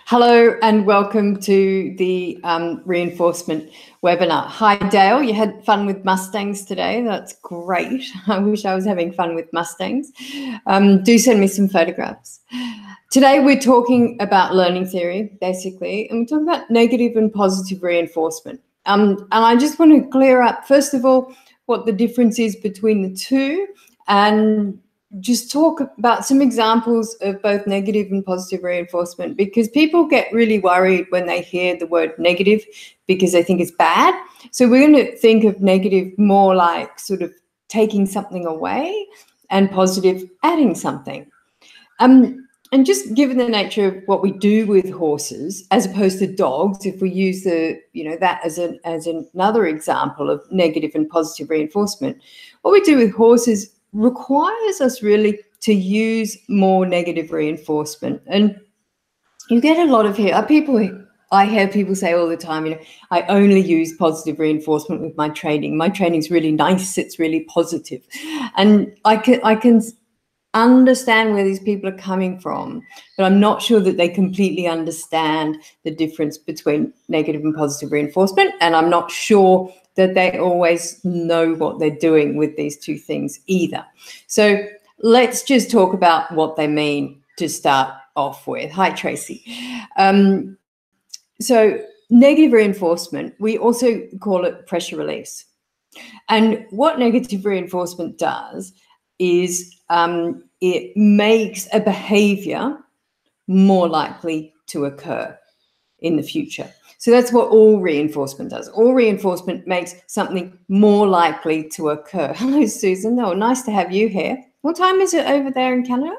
Hello and welcome to the reinforcement webinar. Hi Dale, you had fun with Mustangs today. That's great. I wish I was having fun with Mustangs. Do send me some photographs. Today we're talking about learning theory, basically, and we're talking about negative and positive reinforcement. And I just want to clear up, first of all, what the difference is between the two, and just talk about some examples of both negative and positive reinforcement, because people get really worried when they hear the word negative because they think it's bad. So we're going to think of negative more like sort of taking something away, and positive adding something. And just given the nature of what we do with horses as opposed to dogs, if we use that as another example of negative and positive reinforcement, what we do with horses requires us really to use more negative reinforcement. And you get a lot of I hear people say all the time, I only use positive reinforcement with my training. My training's really nice, it's really positive. And I can understand where these people are coming from, but I'm not sure that they completely understand the difference between negative and positive reinforcement, and I'm not sure that they always know what they're doing with these two things either. So let's just talk about what they mean to start off with. Hi, Tracy. So negative reinforcement, we also call it pressure release. And what negative reinforcement does is it makes a behavior more likely to occur in the future. So that's what all reinforcement does. All reinforcement makes something more likely to occur. Hello, Susan. Oh, nice to have you here. What time is it over there in Canada?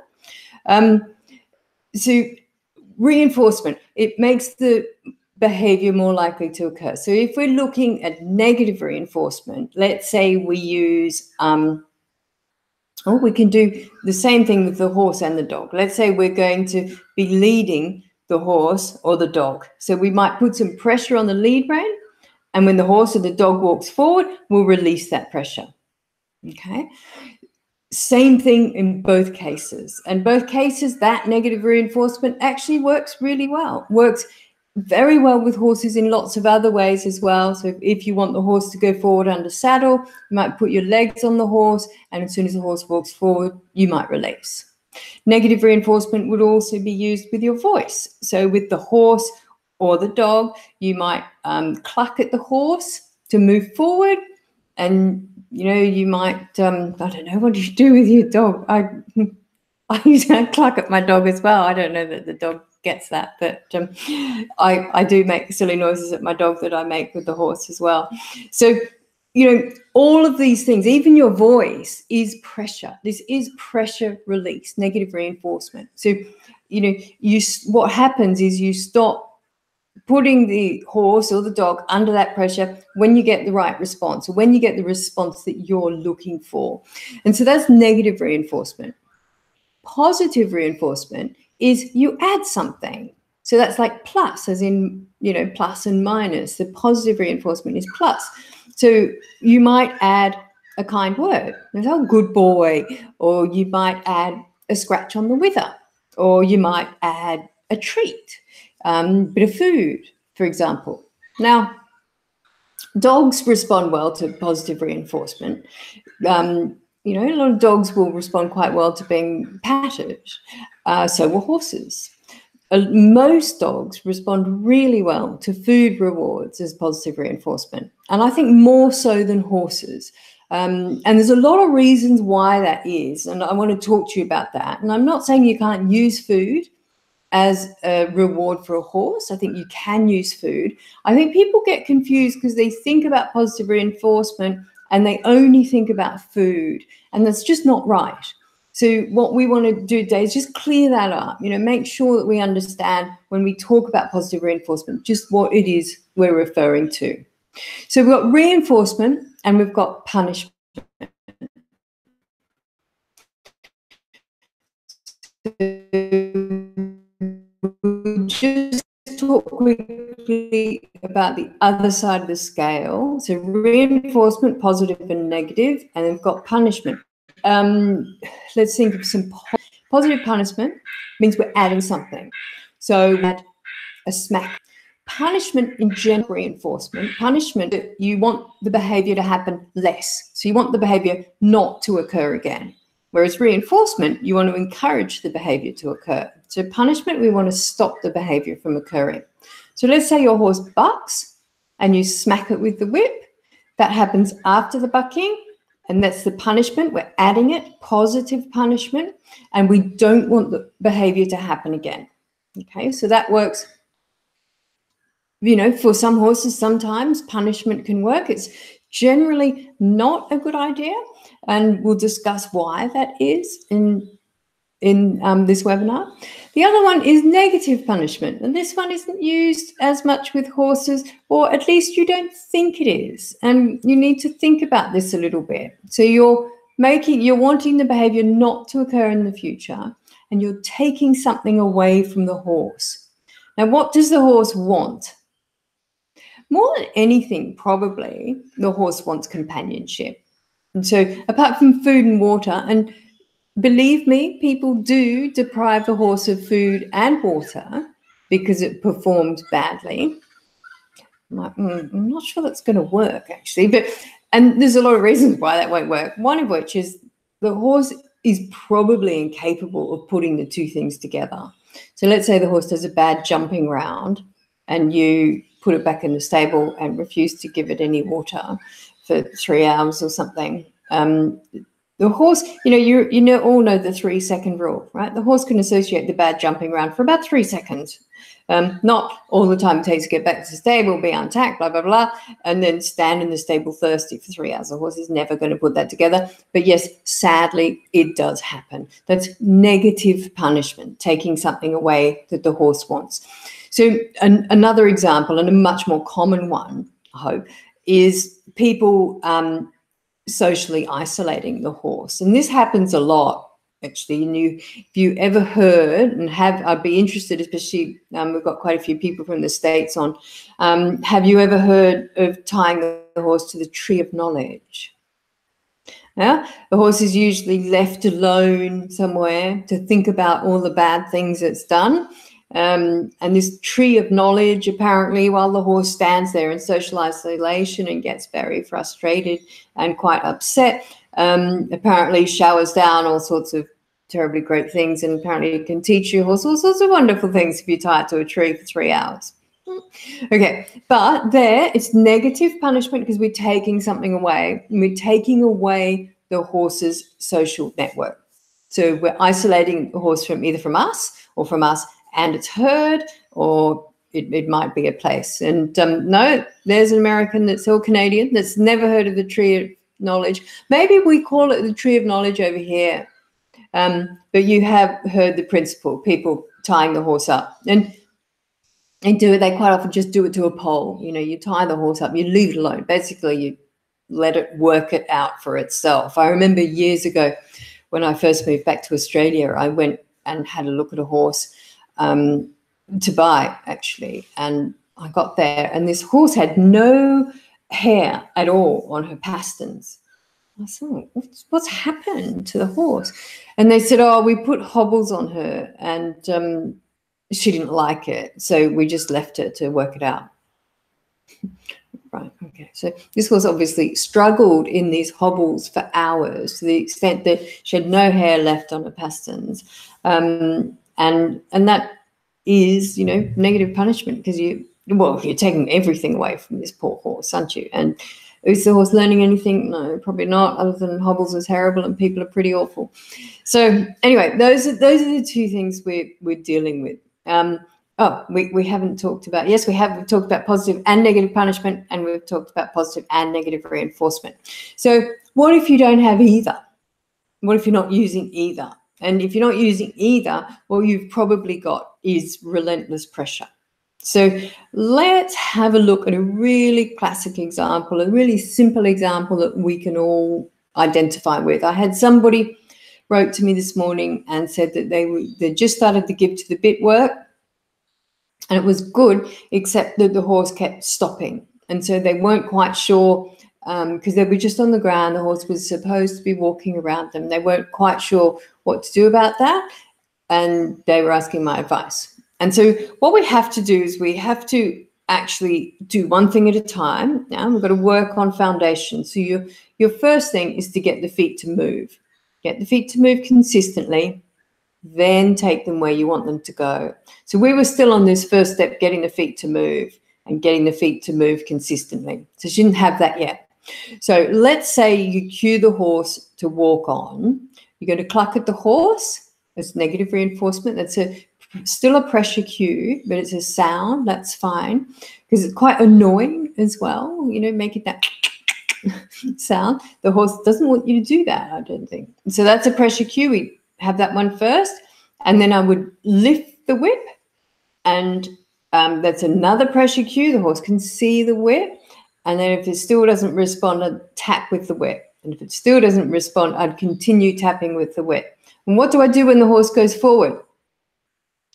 So reinforcement, it makes the behavior more likely to occur. So if we're looking at negative reinforcement, let's say we use we can do the same thing with the horse and the dog. Let's say we're going to be leading the horse or the dog. So we might put some pressure on the lead rein, and when the horse or the dog walks forward, we'll release that pressure. Okay? Same thing in both cases. In both cases, that negative reinforcement actually works really well. Works very well with horses in lots of other ways as well. So if you want the horse to go forward under saddle, you might put your legs on the horse, and as soon as the horse walks forward, you might release. Negative reinforcement would also be used with your voice. So with the horse or the dog, you might cluck at the horse to move forward, and you might I don't know, what do you do with your dog? I cluck at my dog as well. I don't know that the dog gets that, but I do make silly noises at my dog that I make with the horse as well. So all of these things, even your voice, is pressure. This is pressure release, negative reinforcement. So what happens is you stop putting the horse or the dog under that pressure when you get the right response, or when you get the response that you're looking for. And so that's negative reinforcement. Positive reinforcement is you add something. So that's like plus, as in, plus and minus. The positive reinforcement is plus. So you might add a kind word, oh, good boy, or you might add a scratch on the wither, or you might add a treat, bit of food, for example. Now, dogs respond well to positive reinforcement. A lot of dogs will respond quite well to being patted. So will horses. Most dogs respond really well to food rewards as positive reinforcement, and I think more so than horses. And there's a lot of reasons why that is, and I want to talk to you about that. And I'm not saying you can't use food as a reward for a horse. I think you can use food. I think people get confused because they think about positive reinforcement and they only think about food, and that's just not right. So what we want to do today is just clear that up, make sure that we understand when we talk about positive reinforcement, just what it is we're referring to. So we've got reinforcement and we've got punishment. Just talk quickly about the other side of the scale. So reinforcement, positive and negative, and we've got punishment. Let's think of some positive punishment. Means we're adding something. So a smack. Punishment in general reinforcement, punishment, you want the behavior to happen less. So you want the behavior not to occur again. Whereas reinforcement, you want to encourage the behavior to occur. So punishment, we want to stop the behavior from occurring. So let's say your horse bucks and you smack it with the whip. That happens after the bucking, and that's the punishment. We're adding it, positive punishment, and we don't want the behavior to happen again. Okay, so that works. You know, for some horses, sometimes punishment can work. It's generally not a good idea, and we'll discuss why that is in this webinar. The other one is negative punishment, and this one isn't used as much with horses, or at least you don't think it is, and you need to think about this a little bit. So you're wanting the behavior not to occur in the future, and you're taking something away from the horse. Now, what does the horse want? More than anything, probably, the horse wants companionship. And so apart from food and water, and believe me, people do deprive the horse of food and water because it performed badly. I'm not sure that's going to work, actually. And there's a lot of reasons why that won't work. One of which is the horse is probably incapable of putting the two things together. So let's say the horse does a bad jumping round and you put it back in the stable and refuse to give it any water for 3 hours or something. The horse, all know the 3-second rule, right? The horse can associate the bad jumping round for about 3 seconds. Not all the time it takes to get back to the stable, be untacked, blah, blah, blah, and then stand in the stable thirsty for 3 hours. The horse is never going to put that together. But yes, sadly, it does happen. That's negative punishment, taking something away that the horse wants. So another example, and a much more common one, I hope, is people socially isolating the horse. And this happens a lot, actually. And if you ever heard, and I'd be interested, especially we've got quite a few people from the States on, have you ever heard of tying the horse to the tree of knowledge? Yeah, the horse is usually left alone somewhere to think about all the bad things it's done. And this tree of knowledge, apparently, while the horse stands there in social isolation and gets very frustrated and quite upset, apparently showers down all sorts of terribly great things, and apparently it can teach your horse all sorts of wonderful things if you tie it to a tree for 3 hours. Okay, but there it's negative punishment because we're taking something away. We're taking away the horse's social network. So we're isolating the horse from either from us or from us and its herd, or it might be a place. And no, there's an American that's all Canadian that's never heard of the tree of knowledge. Maybe we call it the tree of knowledge over here, but you have heard the principle, people tying the horse up. And they quite often just do it to a pole. You tie the horse up, you leave it alone. Basically, you let it work it out for itself. I remember years ago when I first moved back to Australia, I went and had a look at a horse to buy, actually, and I got there and this horse had no hair at all on her pasterns. I thought, what's happened to the horse? And they said, oh, we put hobbles on her and she didn't like it, so we just left her to work it out. Right, okay. So this horse obviously struggled in these hobbles for hours to the extent that she had no hair left on her pasterns. And that is, negative punishment because you're taking everything away from this poor horse, aren't you? And is the horse learning anything? No, probably not, other than hobbles is terrible and people are pretty awful. So anyway, those are the two things we're dealing with. We haven't talked about, yes, we've talked about positive and negative punishment, and we've talked about positive and negative reinforcement. So what if you don't have either? What if you're not using either? And if you're not using either, what you've probably got is relentless pressure. So let's have a look at a really classic example, a really simple example that we can all identify with. I had somebody wrote to me this morning and said that they just started the give to the bit work, and it was good, except that the horse kept stopping. And so they weren't quite sure, because they were just on the ground. The horse was supposed to be walking around them. They weren't quite sure what to do about that, and they were asking my advice. And so what we have to do is we have to actually do one thing at a time. Now we've got to work on foundation. So your first thing is to get the feet to move. Get the feet to move consistently, then take them where you want them to go. So we were still on this first step, getting the feet to move and getting the feet to move consistently. So she didn't have that yet. So let's say you cue the horse to walk on. You're going to cluck at the horse. It's negative reinforcement. That's still a pressure cue, but it's a sound. That's fine because it's quite annoying as well, you know, making that sound. The horse doesn't want you to do that, I don't think. So that's a pressure cue. We have that one first, and then I would lift the whip, and that's another pressure cue. The horse can see the whip, and then if it still doesn't respond, I'd tap with the whip, and if it still doesn't respond, I'd continue tapping with the whip. And what do I do when the horse goes forward?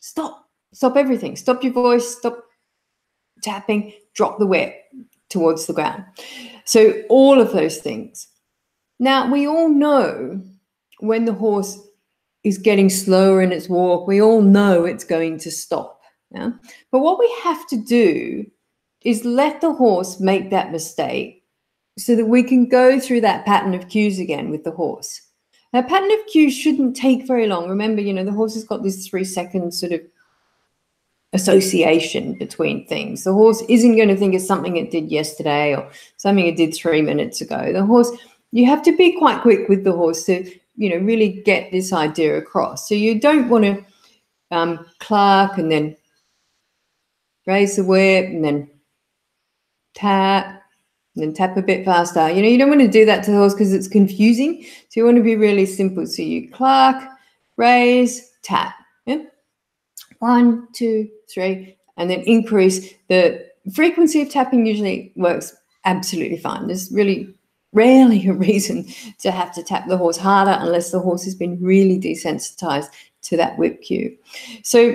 Stop everything. Stop your voice, stop tapping, drop the whip towards the ground. So all of those things. Now, we all know when the horse is getting slower in its walk, we all know it's going to stop. Yeah? But what we have to do is let the horse make that mistake so that we can go through that pattern of cues again with the horse. Now, pattern of cues shouldn't take very long. Remember, you know, the horse has got this 3-second sort of association between things. The horse isn't going to think it's something it did yesterday or something it did 3 minutes ago. The horse, you have to be quite quick with the horse to, you know, really get this idea across. So you don't want to cluck and then raise the whip and then tap and then tap a bit faster. You know, you don't want to do that to the horse because it's confusing. So you want to be really simple. So you cluck, raise, tap. Yeah? 1, 2, 3, and then increase. The frequency of tapping usually works absolutely fine. There's really rarely a reason to have to tap the horse harder unless the horse has been really desensitized to that whip cue. So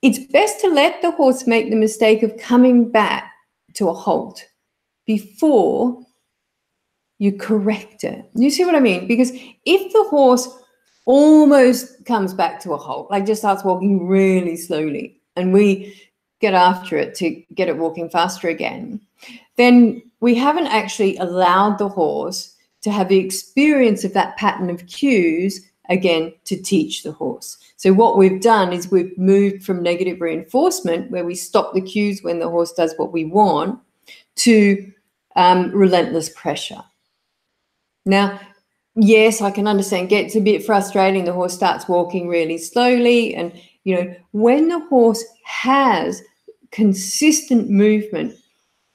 it's best to let the horse make the mistake of coming back to a halt before you correct it. You see what I mean? Because if the horse almost comes back to a halt, like just starts walking really slowly, and we get after it to get it walking faster again, then we haven't actually allowed the horse to have the experience of that pattern of cues again to teach the horse. So what we've done is we've moved from negative reinforcement, where we stop the cues when the horse does what we want, to relentless pressure. Now, yes, I can understand it gets a bit frustrating. The horse starts walking really slowly. And, you know, when the horse has consistent movement,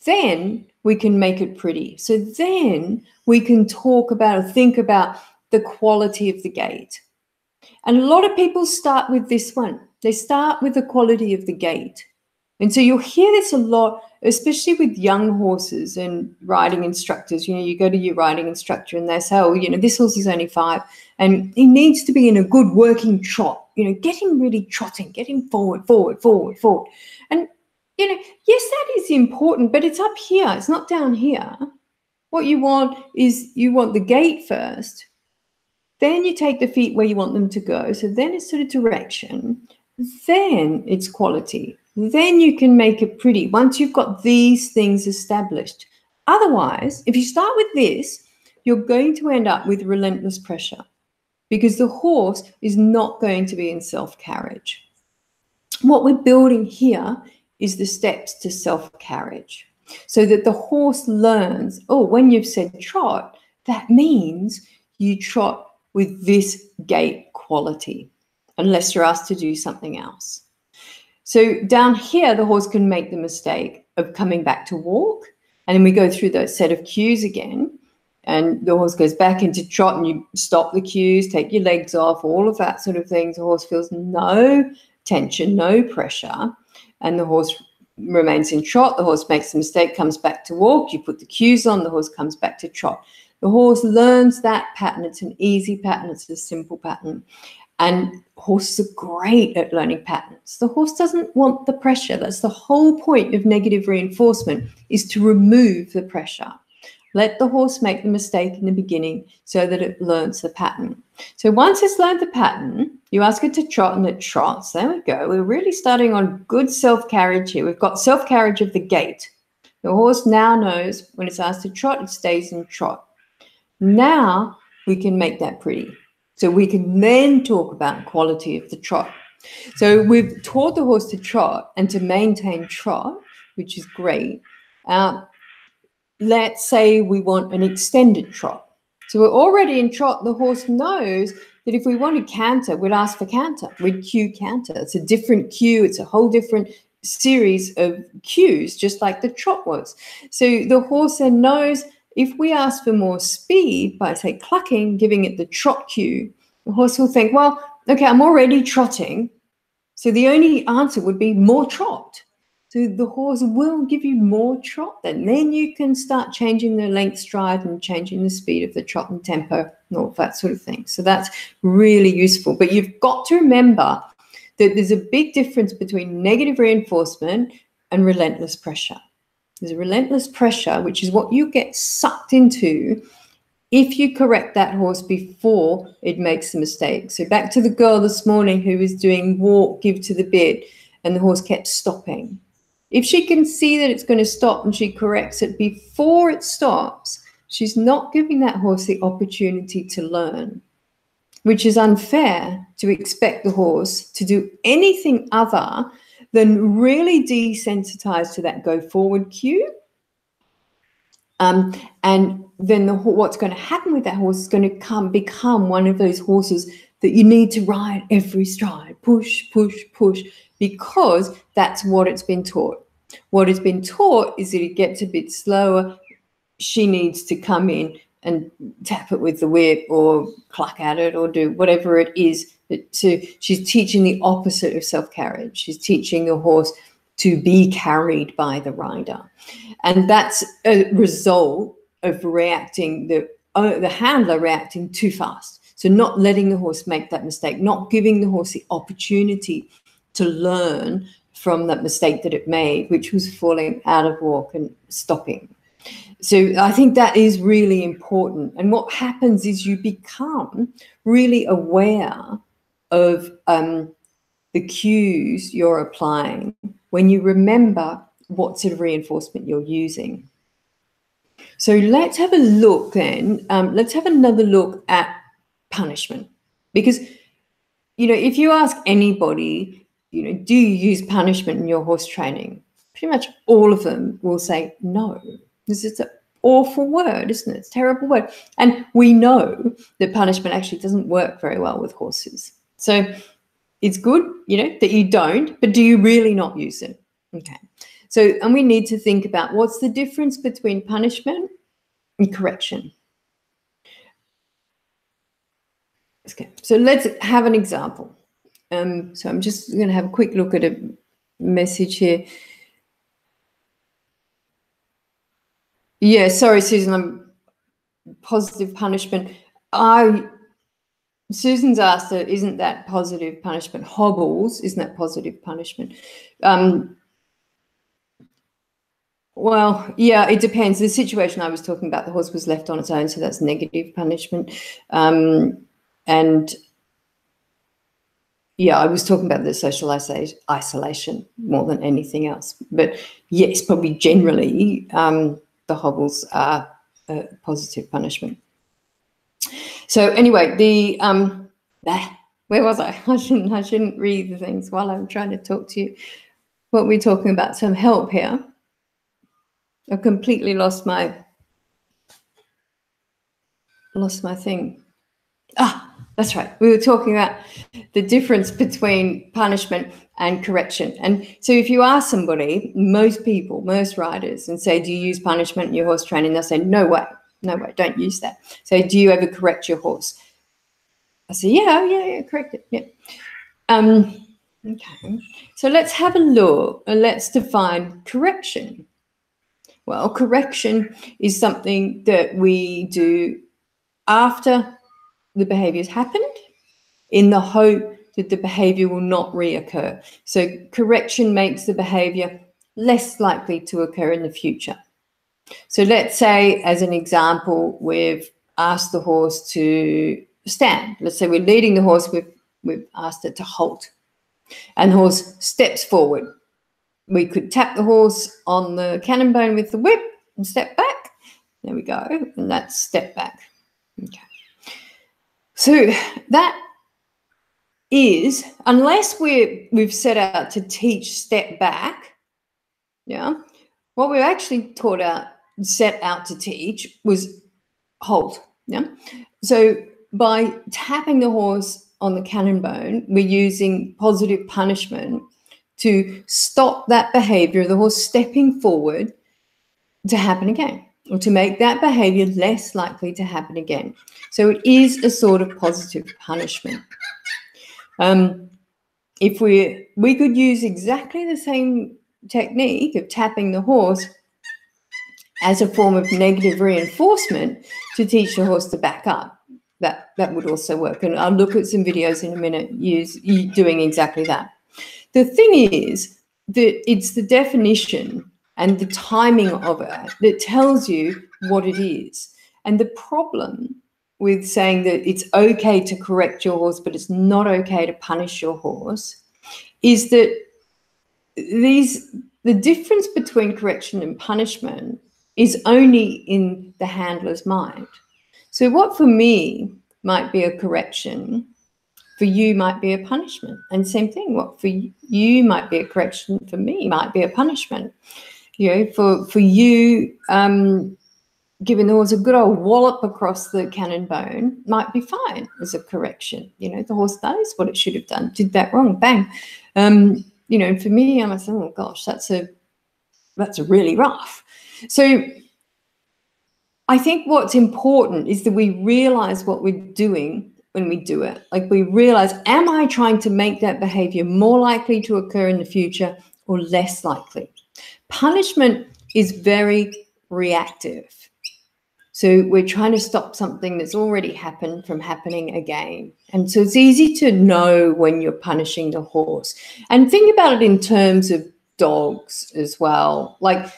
then we can make it pretty. So then we can talk about or think about the quality of the gait. And a lot of people start with this one. They start with the quality of the gait. And so you'll hear this a lot, especially with young horses and riding instructors. You know, you go to your riding instructor and they say, oh, you know, this horse is only 5 and he needs to be in a good working trot. You know, get him really trotting, get him forward, forward, forward, forward. And, you know, yes, that is important, but it's up here. It's not down here. What you want is you want the gait first. Then you take the feet where you want them to go. So then it's sort of direction. Then it's quality. Then you can make it pretty once you've got these things established. Otherwise, if you start with this, you're going to end up with relentless pressure because the horse is not going to be in self-carriage. What we're building here is the steps to self-carriage so that the horse learns, oh, when you've said trot, that means you trot with this gait quality, unless you're asked to do something else. So down here, the horse can make the mistake of coming back to walk, and then we go through that set of cues again, and the horse goes back into trot, and you stop the cues, take your legs off, all of that sort of things. The horse feels no tension, no pressure, and the horse remains in trot. The horse makes the mistake, comes back to walk. You put the cues on, the horse comes back to trot. The horse learns that pattern. It's an easy pattern. It's a simple pattern. And horses are great at learning patterns. The horse doesn't want the pressure. That's the whole point of negative reinforcement, is to remove the pressure. Let the horse make the mistake in the beginning so that it learns the pattern. So once it's learned the pattern, you ask it to trot and it trots. There we go. We're really starting on good self-carriage here. We've got self-carriage of the gait. The horse now knows when it's asked to trot, it stays in trot. Now we can make that pretty. So we can then talk about quality of the trot. So we've taught the horse to trot and to maintain trot, which is great. Let's say we want an extended trot. So we're already in trot. The horse knows that if we want to canter, we'd ask for canter. We'd cue canter. It's a different cue. It's a whole different series of cues, just like the trot was. So the horse then knows if we ask for more speed by, say, clucking, giving it the trot cue, the horse will think, well, okay, I'm already trotting. So the only answer would be more trot. So the horse will give you more trot then. Then you can start changing the length stride and changing the speed of the trot and tempo and all that sort of thing. So that's really useful. But you've got to remember that there's a big difference between negative reinforcement and relentless pressure. There's a relentless pressure, which is what you get sucked into if you correct that horse before it makes the mistake. So back to the girl this morning who was doing walk, give to the bit, and the horse kept stopping. If she can see that it's going to stop and she corrects it before it stops, she's not giving that horse the opportunity to learn, which is unfair to expect the horse to do anything other than really desensitize to that go forward cue. And then what's going to happen with that horse is going to become one of those horses that you need to ride every stride, push, push, push, because that's what it's been taught. What it's been taught is that it gets a bit slower. She needs to come in and tap it with the whip or cluck at it or do whatever it is. So she's teaching the opposite of self-carriage. She's teaching the horse to be carried by the rider. And that's a result of reacting, the handler reacting too fast. So not letting the horse make that mistake, not giving the horse the opportunity to learn from that mistake that it made, which was falling out of walk and stopping. So I think that is really important. And what happens is you become really aware of the cues you're applying when you remember what sort of reinforcement you're using. So let's have a look then. Let's have another look at punishment. Because, if you ask anybody, do you use punishment in your horse training? Pretty much all of them will say no. This is an awful word, isn't it? It's a terrible word. And we know that punishment actually doesn't work very well with horses. So it's good, that you don't, but do you really not use it? Okay. So, and we need to think about what's the difference between punishment and correction. Okay. So let's have an example. So I'm just going to have a quick look at a message here. Yeah, sorry, Susan, I'm positive punishment. Susan's asked her, isn't that positive punishment? Hobbles, isn't that positive punishment? Well, yeah, it depends. The situation I was talking about, the horse was left on its own, so that's negative punishment. And yeah, I was talking about the social isolation more than anything else. But yes, probably generally the hobbles are positive punishment. So anyway, where was I? I shouldn't read the things while I'm trying to talk to you. What we're talking about, some help here. I've completely lost my thing. That's right. We were talking about the difference between punishment and correction. And so if you ask somebody, most riders, and say, do you use punishment in your horse training? They'll say, no way, don't use that. So do you ever correct your horse? I say, yeah, correct it, yeah. Okay, so let's have a look and let's define correction. Well, correction is something that we do after the behavior has happened in the hope that the behavior will not reoccur. So correction makes the behavior less likely to occur in the future. So let's say, as an example, we've asked the horse to stand. Let's say we're leading the horse, we've asked it to halt, and the horse steps forward. We could tap the horse on the cannon bone with the whip and step back. There we go, and that's step back. Okay. So that is, unless we've set out to teach step back, yeah, what we've actually set out to teach was halt. Yeah. So by tapping the horse on the cannon bone, we're using positive punishment to stop that behavior of the horse stepping forward to happen again, or to make that behavior less likely to happen again. So it is a sort of positive punishment. If we could use exactly the same technique of tapping the horse as a form of negative reinforcement to teach the horse to back up, that would also work. And I'll look at some videos in a minute doing exactly that. The thing is that it's the definition and the timing of it that tells you what it is. And the problem with saying that it's okay to correct your horse, but it's not okay to punish your horse, is that the difference between correction and punishment is only in the handler's mind. So what for me might be a correction, for you might be a punishment. And same thing, what for you might be a correction, for me might be a punishment. For you, giving the horse a good old wallop across the cannon bone might be fine as a correction. The horse knows what it should have done, did that wrong, bang. For me, I must say, oh gosh, that's really rough. So I think what's important is that we realize what we're doing when we do it. Like, we realize, am I trying to make that behavior more likely to occur in the future or less likely? Punishment is very reactive. So we're trying to stop something that's already happened from happening again. And so it's easy to know when you're punishing the horse. And think about it in terms of dogs as well. Like,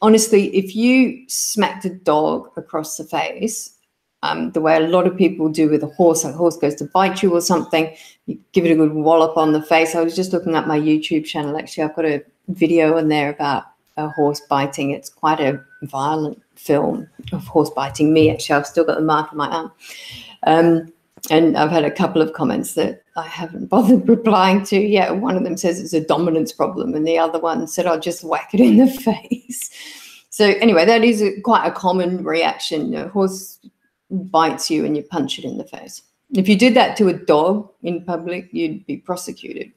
honestly, if you smacked a dog across the face, the way a lot of people do with a horse goes to bite you or something, you give it a good wallop on the face. I was just looking at my YouTube channel. Actually, I've got a video in there about a horse biting. It's quite a violent film of horse biting me. Actually, I've still got the mark on my arm. And I've had a couple of comments that I haven't bothered replying to yet. One of them says it's a dominance problem, and the other one said I'll just whack it in the face. So anyway, that is quite a common reaction. A horse bites you and you punch it in the face. If you did that to a dog in public, you'd be prosecuted.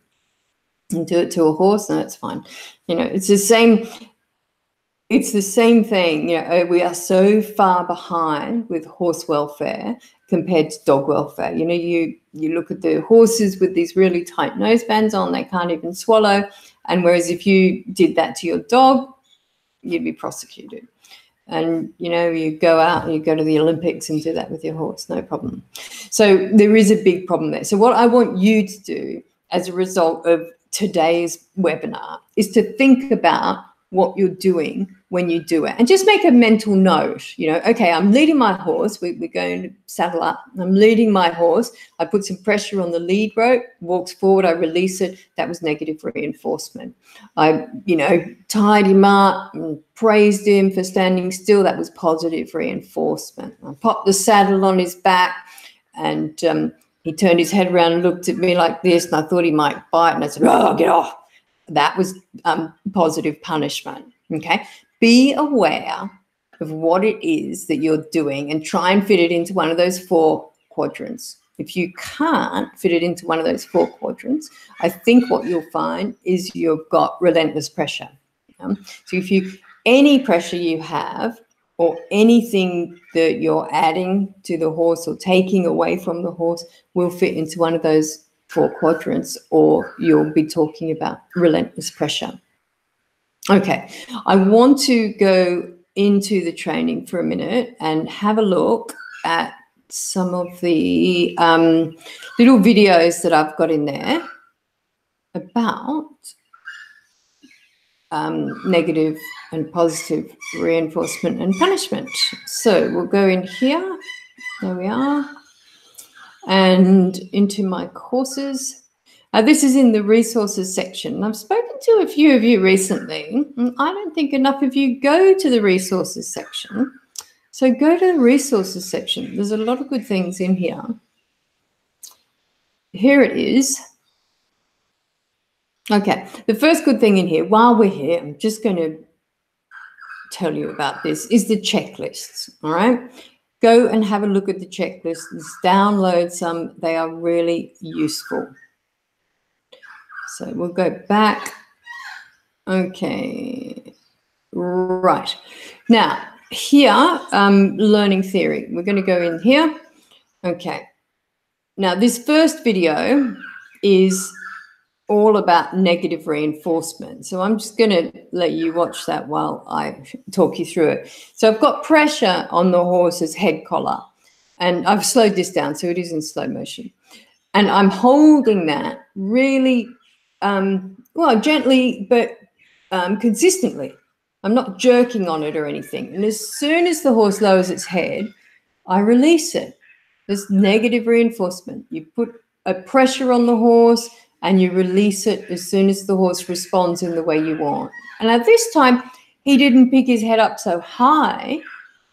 And do it to a horse, no, it's fine. It's the same. It's the same thing. We are so far behind with horse welfare compared to dog welfare. You look at the horses with these really tight nosebands on, they can't even swallow. And whereas if you did that to your dog, you'd be prosecuted. And, you go out and you go to the Olympics and do that with your horse, no problem. So there is a big problem there. So what I want you to do as a result of today's webinar is to think about what you're doing when you do it, and just make a mental note. Okay, I'm leading my horse. We're going to saddle up. I'm leading my horse. I put some pressure on the lead rope, walks forward, I release it. That was negative reinforcement. I, tied him up and praised him for standing still. That was positive reinforcement. I popped the saddle on his back, and he turned his head around and looked at me like this, and I thought he might bite, and I said, oh, get off. That was positive punishment. Okay, be aware of what it is that you're doing and try and fit it into one of those 4 quadrants. If you can't fit it into one of those 4 quadrants, I think what you'll find is you've got relentless pressure. So if any pressure you have, or anything that you're adding to the horse or taking away from the horse, will fit into one of those 4 quadrants, or you'll be talking about relentless pressure. Okay, I want to go into the training for a minute and have a look at some of the little videos that I've got in there about negative and positive reinforcement and punishment. So we'll go in here. There we are. And into my courses. This is in the resources section. I've spoken to a few of you recently, and I don't think enough of you go to the resources section. So go to the resources section. There's a lot of good things in here. Here it is. Okay, the first good thing in here, while we're here, I'm just going to tell you about this, is the checklists, all right? Go and have a look at the checklists, download some. They are really useful. So we'll go back. Okay, right. Now, here, learning theory. We're going to go in here. Okay. Now, this first video is all about negative reinforcement. So I'm just going to let you watch that while I talk you through it. So I've got pressure on the horse's head collar, and I've slowed this down so it is in slow motion. And I'm holding that really, well, gently, but consistently. I'm not jerking on it or anything. And as soon as the horse lowers its head, I release it. There's negative reinforcement. You put a pressure on the horse and you release it as soon as the horse responds in the way you want. And at this time, he didn't pick his head up so high.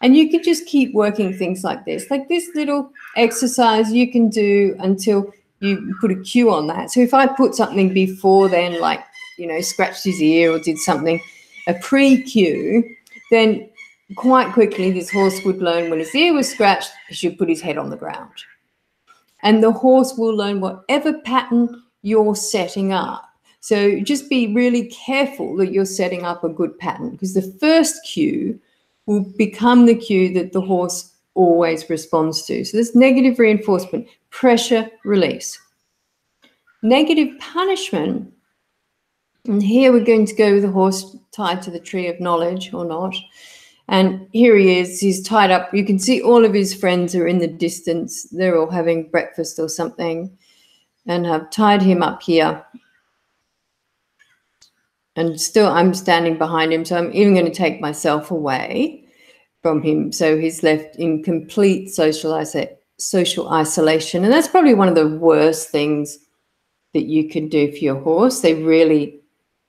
And you can just keep working things like this little exercise you can do until you put a cue on that. So if I put something before then, like, you know, scratched his ear or did something, a pre-cue, then quite quickly this horse would learn when his ear was scratched, he should put his head on the ground. And the horse will learn whatever pattern you're setting up. So just be really careful that you're setting up a good pattern, because the first cue will become the cue that the horse always responds to. So there's negative reinforcement, pressure, release. Negative punishment, and here we're going to go with the horse tied to the tree of knowledge or not. And here he is, he's tied up. You can see all of his friends are in the distance. They're all having breakfast or something. And I've tied him up here. And still I'm standing behind him, so I'm even going to take myself away from him. So he's left in complete social isolation. And that's probably one of the worst things that you can do for your horse. They really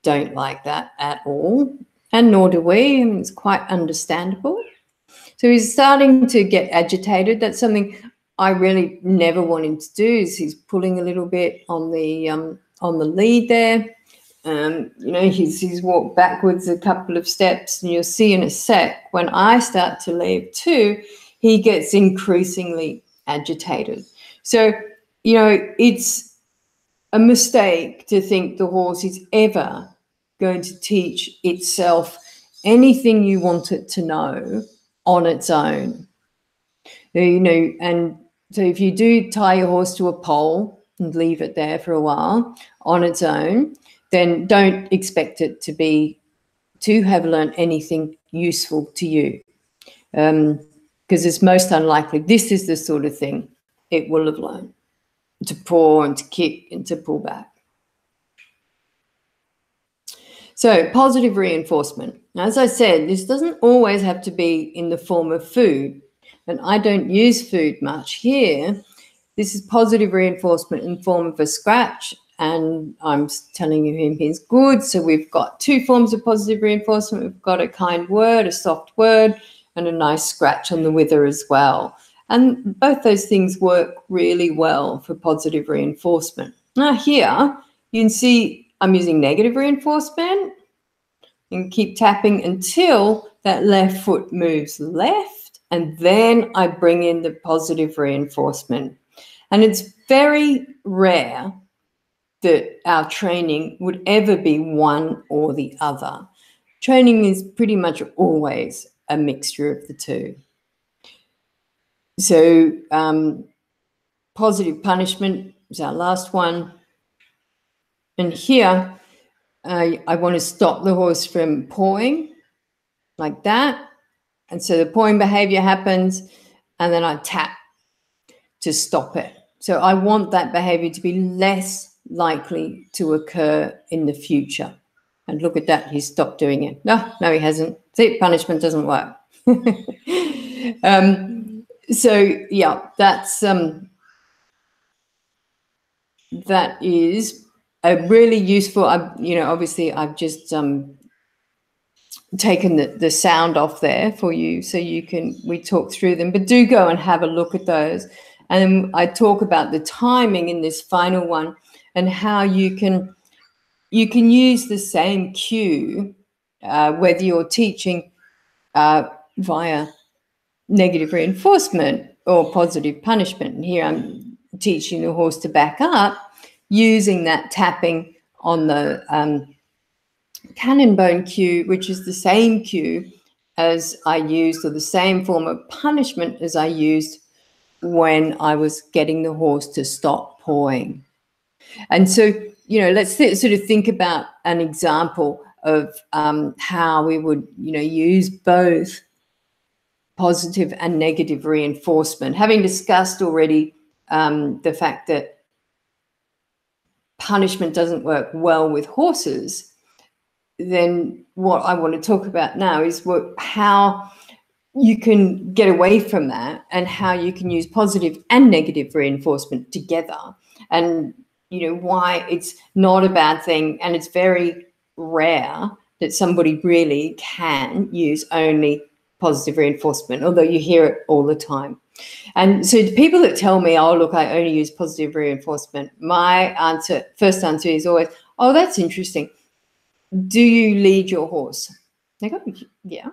don't like that at all. And nor do we. I mean, it's quite understandable. So he's starting to get agitated. That's something I really never want him to do, is he's pulling a little bit on the lead there. You know, he's walked backwards a couple of steps, and you'll see in a sec when I start to leave too, he gets increasingly agitated. So, you know, it's a mistake to think the horse is ever going to teach itself anything you want it to know on its own. You know, and so if you do tie your horse to a pole and leave it there for a while on its own, then don't expect it to have learned anything useful to you, because it's most unlikely this is the sort of thing it will have learned, to paw and to kick and to pull back. So positive reinforcement. Now, as I said, this doesn't always have to be in the form of food, and I don't use food much here. This is positive reinforcement in the form of a scratch, and I'm telling him he's good. So we've got two forms of positive reinforcement. We've got a kind word, a soft word, and a nice scratch on the wither as well. And both those things work really well for positive reinforcement. Now here, you can see I'm using negative reinforcement, and keep tapping until that left foot moves left, and then I bring in the positive reinforcement. And it's very rare that our training would ever be one or the other. Training is pretty much always a mixture of the two. So positive punishment is our last one. And here, I want to stop the horse from pawing like that. And so the pawing behavior happens, and then I tap to stop it. So I want that behavior to be less likely to occur in the future. And look at that, he's stopped doing it. No, he hasn't. See, punishment doesn't work. So yeah, that is a really useful. Obviously, I've just taken the sound off there for you, so we talk through them. But do go and have a look at those. And then I talk about the timing in this final one and how you can use the same cue whether you're teaching via negative reinforcement or positive punishment. And here I'm teaching the horse to back up using that tapping on the cannon bone cue, which is the same cue as I used, or the same form of punishment as I used when I was getting the horse to stop pawing. And so, let's sort of think about an example of how we would, use both positive and negative reinforcement. Having discussed already the fact that punishment doesn't work well with horses, then what I want to talk about now is how you can get away from that and how you can use positive and negative reinforcement together, and why it's not a bad thing, and it's very rare that somebody really can use only positive reinforcement, although you hear it all the time. And so people that tell me, oh, look, I only use positive reinforcement, my first answer is always, oh, that's interesting. Do you lead your horse? They go, yeah.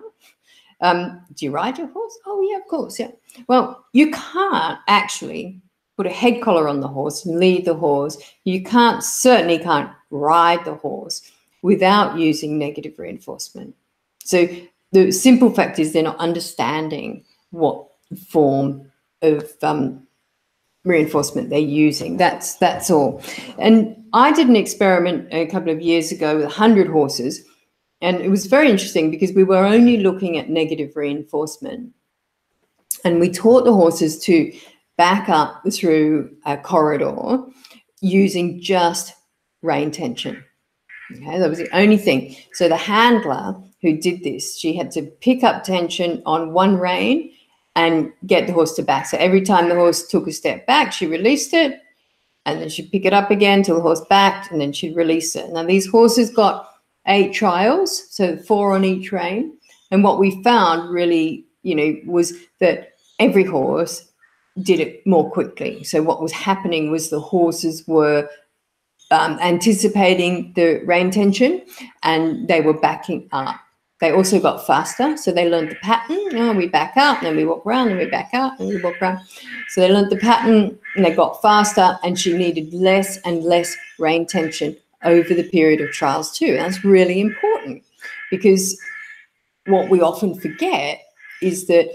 Do you ride your horse? Oh, yeah, of course, yeah. Well, you can't actually put a head collar on the horse and lead the horse. You certainly can't ride the horse without using negative reinforcement. So the simple fact is they're not understanding what form of reinforcement they're using. That's all. And I did an experiment a couple of years ago with 100 horses, and it was very interesting because we were only looking at negative reinforcement, and we taught the horses to back up through a corridor using just rein tension. Okay, that was the only thing. So the handler who did this, she had to pick up tension on one rein and get the horse to back. So every time the horse took a step back, she released it, and then she'd pick it up again till the horse backed, and then she'd release it. Now, these horses got 8 trials, so 4 on each rein. And what we found really, was that every horse did it more quickly. So what was happening was the horses were anticipating the rein tension, and they were backing up. They also got faster, so they learned the pattern. We back up, then we walk around, then we back up, and we walk around. So they learned the pattern, and they got faster, and she needed less and less rein tension over the period of trials too. That's really important, because what we often forget is that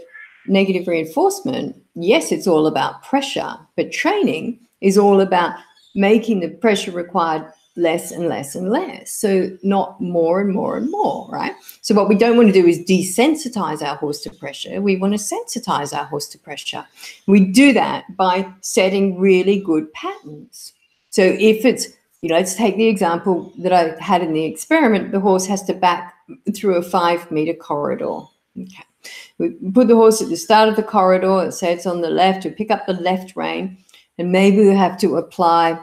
negative reinforcement, yes, it's all about pressure, but training is all about making the pressure required less and less and less. So not more and more and more, right? So what we don't want to do is desensitize our horse to pressure. We want to sensitize our horse to pressure. We do that by setting really good patterns. So if it's, let's take the example that I had in the experiment. The horse has to back through a 5-meter corridor. Okay. We put the horse at the start of the corridor. Let's say it's on the left. We pick up the left rein, and maybe we have to apply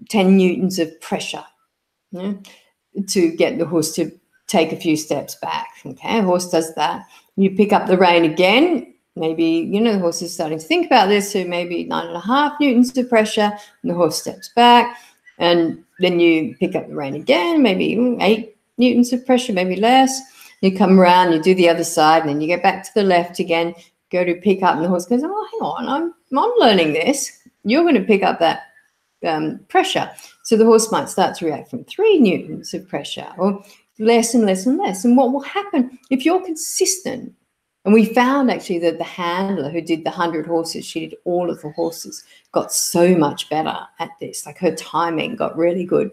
10 newtons of pressure to get the horse to take a few steps back. Okay, a horse does that. You pick up the rein again. Maybe, the horse is starting to think about this, so maybe 9.5 newtons of pressure, and the horse steps back. And then you pick up the rein again, maybe 8 newtons of pressure, maybe less. You come around, you do the other side, and then you get back to the left again, go to pick up, and the horse goes, oh, hang on, I'm learning this. You're going to pick up that pressure. So the horse might start to react from 3 newtons of pressure, or less and less and less. And what will happen if you're consistent? And we found actually that the handler who did the 100 horses, she did all of the horses, got so much better at this. Like, her timing got really good.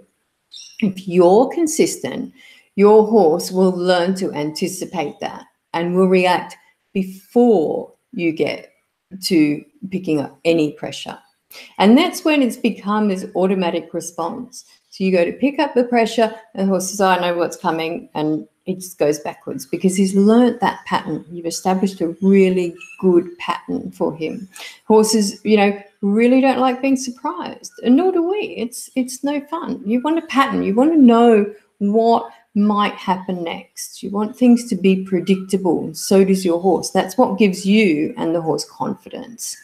If you're consistent, your horse will learn to anticipate that and will react before you get to picking up any pressure. And that's when it's become this automatic response. So you go to pick up the pressure, and the horse says, oh, I know what's coming, and it just goes backwards because he's learnt that pattern. You've established a really good pattern for him. Horses, really don't like being surprised, and nor do we. It's no fun. You want a pattern. You want to know what might happen next. You want things to be predictable. So does your horse. That's what gives you and the horse confidence.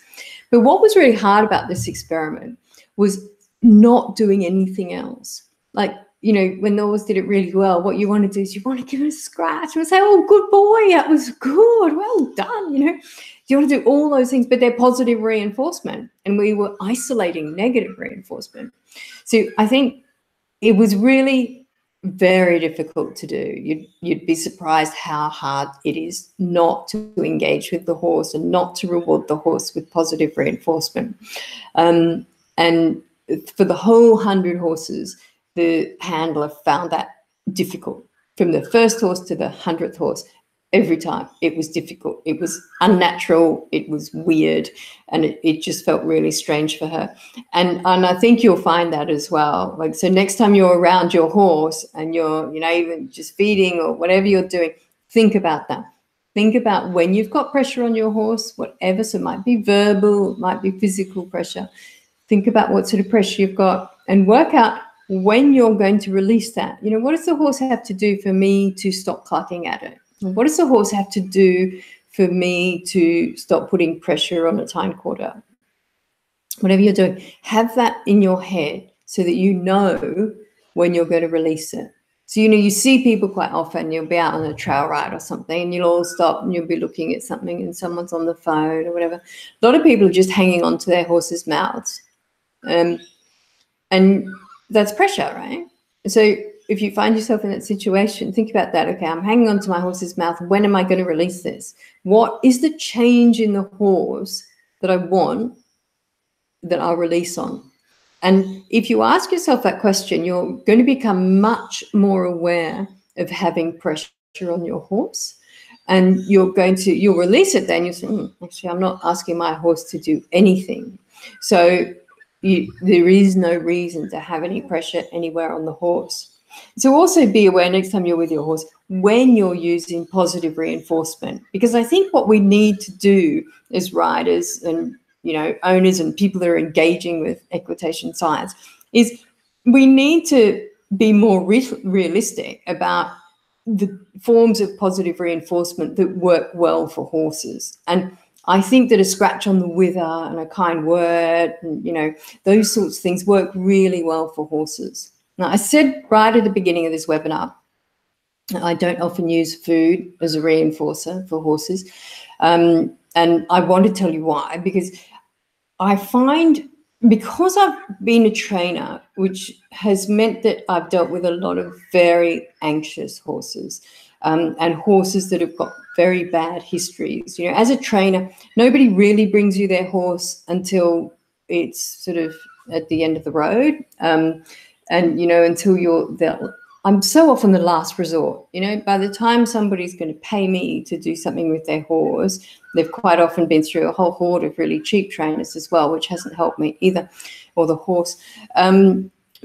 But what was really hard about this experiment was not doing anything else. Like, when the horse did it really well, what you want to do is you want to give it a scratch and say, oh, good boy, that was good, well done, You want to do all those things, but they're positive reinforcement, and we were isolating negative reinforcement. So I think it was really very difficult to do. You'd be surprised how hard it is not to engage with the horse and not to reward the horse with positive reinforcement. And for the whole 100 horses, the handler found that difficult. From the first horse to the 100th horse, every time it was difficult. It was unnatural. It was weird, and it just felt really strange for her. And I think you'll find that as well. Like, so next time you're around your horse and you're, even just feeding or whatever you're doing, think about that. Think about when you've got pressure on your horse, whatever. So it might be verbal, it might be physical pressure. Think about what sort of pressure you've got and work out when you're going to release that. What does the horse have to do for me to stop clucking at it? What does the horse have to do for me to stop putting pressure on its hindquarter? Whatever you're doing, have that in your head so that you know when you're going to release it. So, you see people quite often, you'll be out on a trail ride or something and you'll all stop and you'll be looking at something and someone's on the phone or whatever. A lot of people are just hanging on to their horses' mouths. And that's pressure, right? So if you find yourself in that situation, think about that. Okay, I'm hanging on to my horse's mouth. When am I going to release this? What is the change in the horse that I want that I'll release on? And if you ask yourself that question, you're going to become much more aware of having pressure on your horse. And you'll release it then. You'll say, actually, I'm not asking my horse to do anything. So there is no reason to have any pressure anywhere on the horse. So also be aware next time you're with your horse when you're using positive reinforcement, because I think what we need to do as riders and owners and people that are engaging with equitation science is we need to be more realistic about the forms of positive reinforcement that work well for horses. And I think that a scratch on the wither and a kind word, and, those sorts of things work really well for horses. Now, I said right at the beginning of this webinar, I don't often use food as a reinforcer for horses. And I want to tell you why, because I find, because I've been a trainer, which has meant that I've dealt with a lot of very anxious horses, and horses that have got very bad histories. As a trainer, nobody really brings you their horse until it's sort of at the end of the road. And, until I'm so often the last resort. By the time somebody's going to pay me to do something with their horse, they've quite often been through a whole horde of really cheap trainers as well, which hasn't helped me either, or the horse.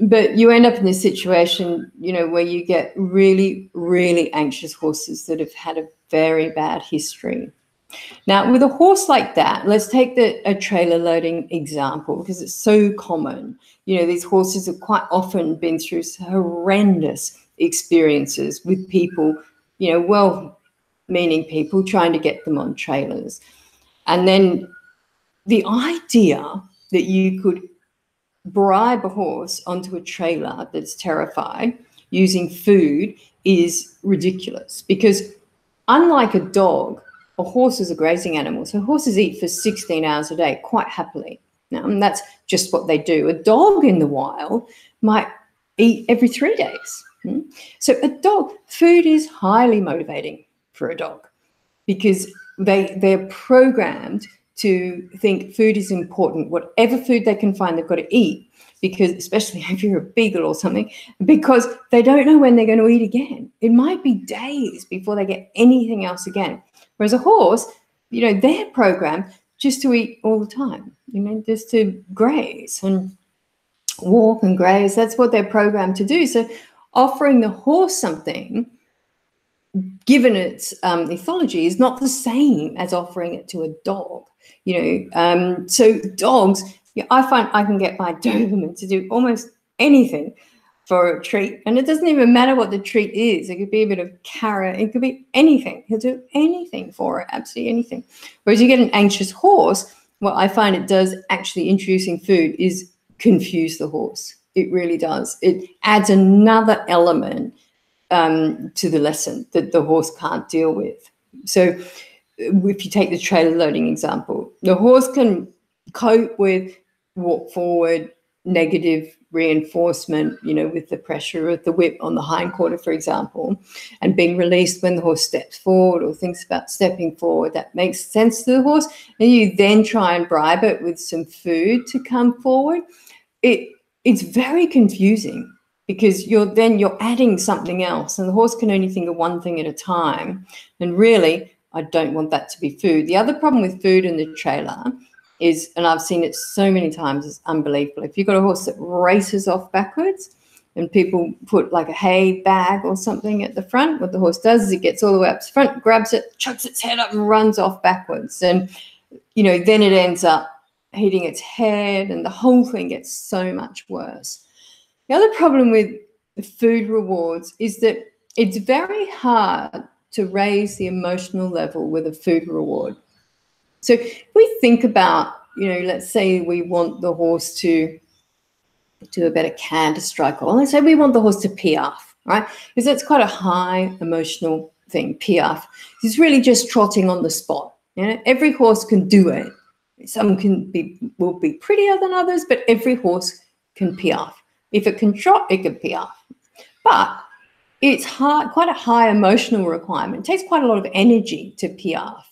But you end up in this situation, where you get really, really anxious horses that have had a very bad history. Now, with a horse like that, let's take a trailer loading example, because it's so common. These horses have quite often been through horrendous experiences with people, well-meaning people trying to get them on trailers. And then the idea that you could bribe a horse onto a trailer that's terrified using food is ridiculous, because unlike a dog, a horse is a grazing animal. So horses eat for 16 hours a day quite happily. Now, and that's just what they do. A dog in the wild might eat every 3 days. So a dog, food is highly motivating for a dog, because they're programmed to think food is important. Whatever food they can find, they've got to eat, because especially if you're a beagle or something, because they don't know when they're going to eat again. It might be days before they get anything else again. Whereas a horse, they're programmed just to eat all the time, just to graze. And walk and graze. That's what they're programmed to do. So offering the horse something, given its ethology, is not the same as offering it to a dog. So dogs, I find I can get my Doberman to do almost anything for a treat, and it doesn't even matter what the treat is. It could be a bit of carrot, it could be anything. He'll do anything for it, absolutely anything. Whereas you get an anxious horse, what I find it does, actually introducing food, is confuse the horse. It really does. It adds another element to the lesson that the horse can't deal with. So if you take the trailer loading example, the horse can cope with walk forward, negative reinforcement, with the pressure of the whip on the hindquarter, for example, and being released when the horse steps forward or thinks about stepping forward. That makes sense to the horse. And you then try and bribe it with some food to come forward. It's very confusing, because you're adding something else, and the horse can only think of one thing at a time. And really, I don't want that to be food. The other problem with food in the trailer is, and I've seen it so many times, it's unbelievable. If you've got a horse that races off backwards and people put like a hay bag or something at the front, what the horse does is it gets all the way up to the front, grabs it, chucks its head up and runs off backwards. And, then it ends up hitting its head, and the whole thing gets so much worse. The other problem with food rewards is that it's very hard to raise the emotional level with a food reward. So if we think about, let's say we want the horse to do a better canter strike, or let's say we want the horse to piaffe, right? Because that's quite a high emotional thing, piaffe. It's really just trotting on the spot. Every horse can do it. Some will be prettier than others, but every horse can piaffe. If it can trot, it can piaffe. But it's quite a high emotional requirement. It takes quite a lot of energy to piaffe.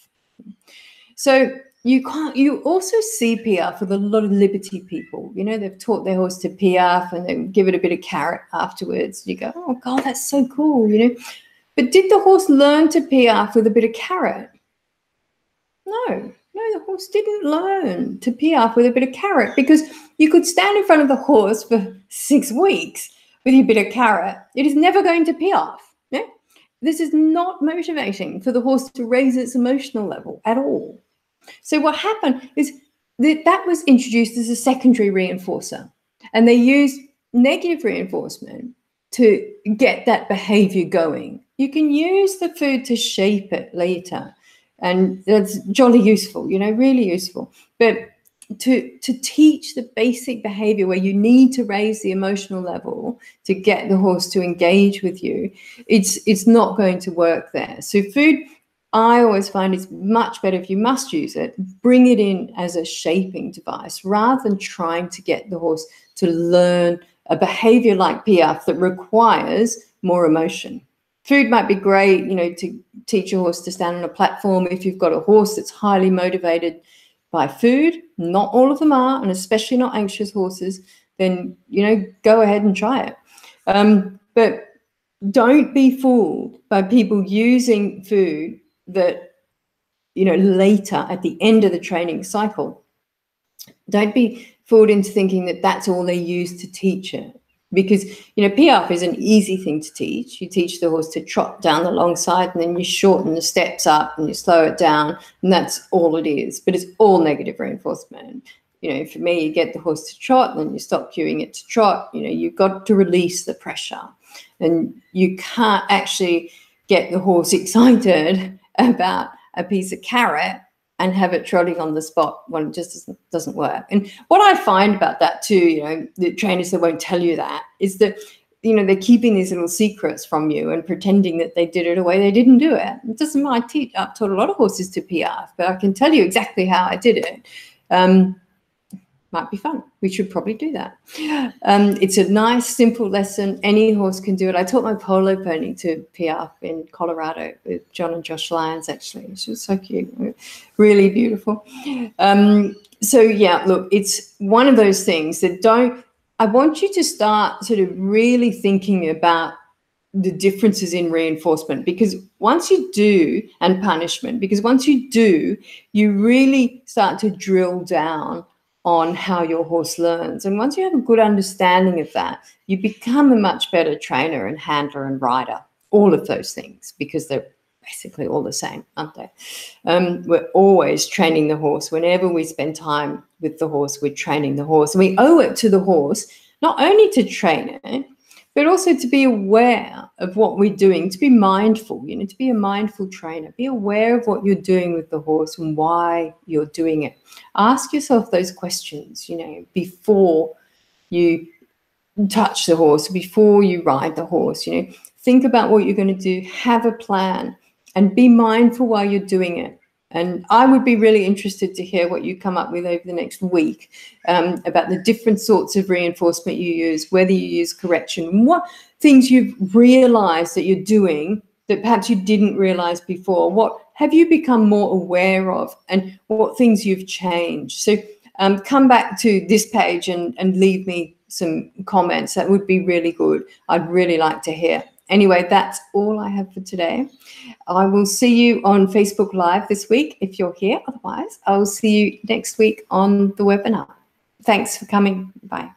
So you also see piaffe with a lot of liberty people. They've taught their horse to piaffe and they give it a bit of carrot afterwards. You go, oh God, that's so cool, But did the horse learn to piaffe with a bit of carrot? No, the horse didn't learn to piaffe with a bit of carrot, because you could stand in front of the horse for 6 weeks with your bit of carrot. It is never going to piaffe. Yeah? This is not motivating for the horse to raise its emotional level at all. So what happened is that was introduced as a secondary reinforcer, and they used negative reinforcement to get that behavior going. You can use the food to shape it later, and that's jolly useful, really useful. But to teach the basic behavior where you need to raise the emotional level to get the horse to engage with you, it's not going to work there. So food, I always find, is much better, if you must use it, bring it in as a shaping device rather than trying to get the horse to learn a behavior like piaffe that requires more emotion. Food might be great, to teach a horse to stand on a platform if you've got a horse that's highly motivated by food. Not all of them are, and especially not anxious horses. Then, go ahead and try it. But don't be fooled by people using food that, later at the end of the training cycle. Don't be fooled into thinking that that's all they use to teach it. Because, piaffe is an easy thing to teach. You teach the horse to trot down the long side, and then you shorten the steps up and you slow it down, and that's all it is. But it's all negative reinforcement. For me, you get the horse to trot, and then you stop cueing it to trot. You've got to release the pressure. And you can't actually get the horse excited about a piece of carrot and have it trotting on the spot when it just doesn't work. And what I find about that too, the trainers that won't tell you that, is that, they're keeping these little secrets from you and pretending that they did it a way they didn't do it. It doesn't matter. I've taught a lot of horses to piaffe, but I can tell you exactly how I did it. Might be fun. We should probably do that. It's a nice, simple lesson. Any horse can do it. I taught my Polo pony to piaffe in Colorado with John and Josh Lyons, actually. She was so cute, really beautiful. So, yeah, look, it's one of those things that I want you to start sort of really thinking about the differences in reinforcement, because once you do, and punishment, because once you do, you really start to drill down on how your horse learns. And once you have a good understanding of that, you become a much better trainer and handler and rider, all of those things, because they're basically all the same, aren't they? We're always training the horse. Whenever we spend time with the horse, we're training the horse. And we owe it to the horse not only to train it, but also to be aware of what we're doing, to be mindful, to be a mindful trainer. Be aware of what you're doing with the horse and why you're doing it. Ask yourself those questions, before you touch the horse, before you ride the horse. Think about what you're going to do, have a plan, and be mindful while you're doing it. And I would be really interested to hear what you come up with over the next week about the different sorts of reinforcement you use, whether you use correction, what things you've realized that you're doing that perhaps you didn't realize before. What have you become more aware of, and what things you've changed? So come back to this page and leave me some comments. That would be really good. I'd really like to hear. Anyway, that's all I have for today. I will see you on Facebook Live this week if you're here. Otherwise, I will see you next week on the webinar. Thanks for coming. Bye.